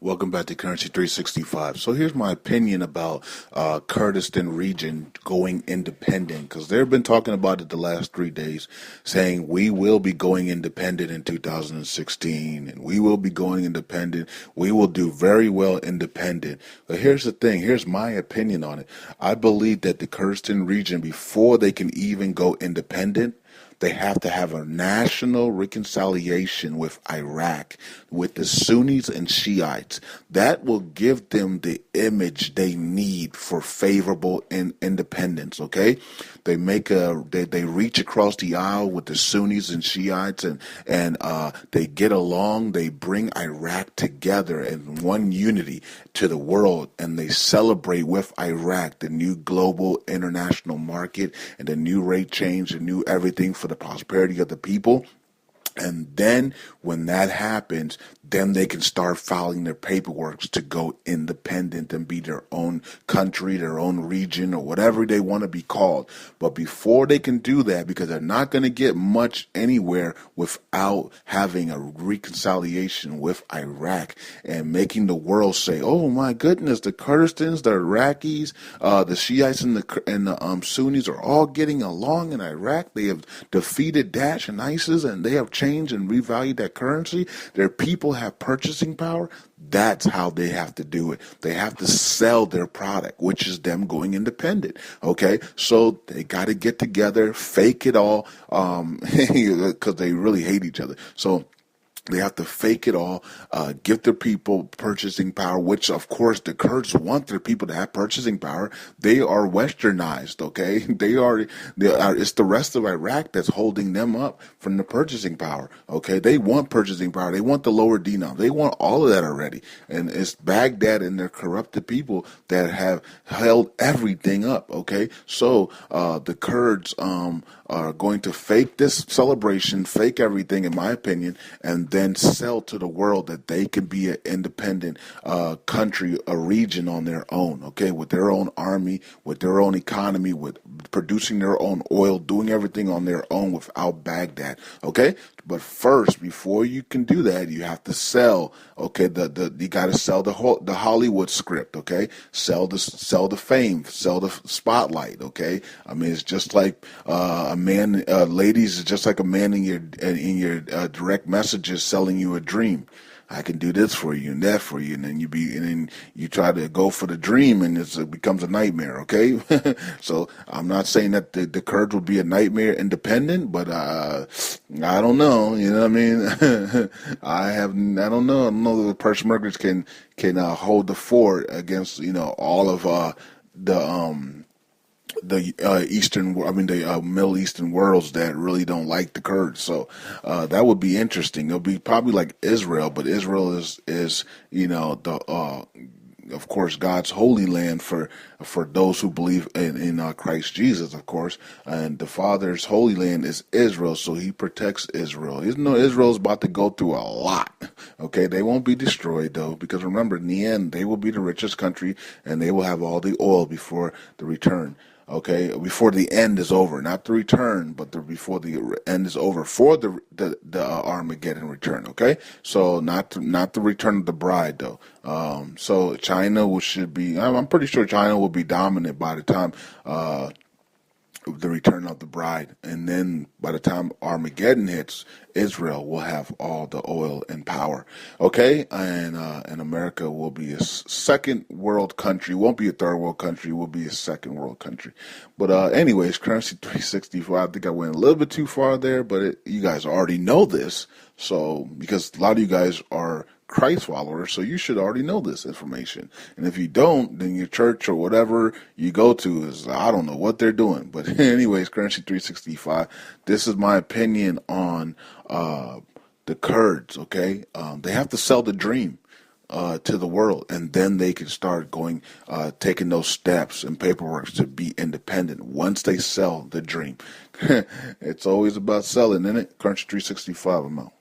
Welcome back to Currency 365. So here's my opinion about Kurdistan region going independent, because they've been talking about it the last 3 days, saying we will be going independent in 2016, and we will be going independent. We will do very well independent. But here's the thing. Here's my opinion on it. I believe that the Kurdistan region, before they can even go independent, they have to have a national reconciliation with Iraq, with the Sunnis and Shiites. That will give them the image they need for favorable independence. Okay, they they reach across the aisle with the Sunnis and Shiites, and they get along. They bring Iraq together in one unity to the world, and they celebrate with Iraq the new global international market and the new rate change, the new everything for the prosperity of the people. And then when that happens, then they can start filing their paperwork to go independent and be their own country, their own region, or whatever they want to be called. But before they can do that, because they're not going to get much anywhere without having a reconciliation with Iraq and making the world say, oh my goodness, the Kurdistans, the Iraqis, the Shiites and the Sunnis are all getting along in Iraq. They have defeated Daesh and ISIS, and they have changed and revalued that currency. Their people have purchasing power. That's how they have to do it. They have to sell their product, which is them going independent. Okay, so they got to get together, fake it all, because they really hate each other. So they have to fake it all, give their people purchasing power, which, of course, the Kurds want their people to have purchasing power. They are westernized, okay? They are. It's the rest of Iraq that's holding them up from the purchasing power, okay? They want purchasing power. They want the lower dinar. They want all of that already. And it's Baghdad and their corrupted people that have held everything up, okay? So the Kurds are going to fake this celebration, fake everything, in my opinion, and then sell to the world that they can be an independent country, a region on their own, okay, with their own army, with their own economy, with producing their own oil, doing everything on their own without Baghdad, okay? But first, before you can do that, you have to sell. Okay, you got to sell the Hollywood script. Okay, sell the fame, sell the spotlight. Okay, I mean it's just like a man, ladies, it's just like a man in your direct messages selling you a dream. I can do this for you and that for you, and then you try to go for the dream, and it becomes a nightmare. Okay, so I'm not saying that the Kurds will be a nightmare independent, but I don't know. You know what I mean? I don't know. I don't know that the Peshmergas can hold the fort against all of the Middle Eastern worlds that really don't like the Kurds. So that would be interesting. It'll be probably like Israel, but Israel is of course, God's holy land for those who believe in Christ Jesus, of course. And the Father's holy land is Israel, so he protects Israel. Israel's about to go through a lot. Okay, they won't be destroyed, though, because remember, in the end, they will be the richest country, and they will have all the oil before the return. Okay, before the end is over, not the return, but before the end is over for the Armageddon return. Okay, so not the return of the bride though. So China should be. I'm pretty sure China will be dominant by the time the return of the bride, and then by the time Armageddon hits, Israel will have all the oil and power. Okay, and America will be a second world country. Won't be a third world country. Will be a second world country. But anyways, Currency 365. I think I went a little bit too far there, but you guys already know this. So because a lot of you guys are Christ followers, so you should already know this information. And if you don't, then your church or whatever you go to is, I don't know what they're doing. But anyways, Currency 365, this is my opinion on the Kurds, okay? They have to sell the dream to the world, and then they can start taking those steps and paperwork to be independent once they sell the dream. It's always about selling, isn't it? Currency 365, I'm out.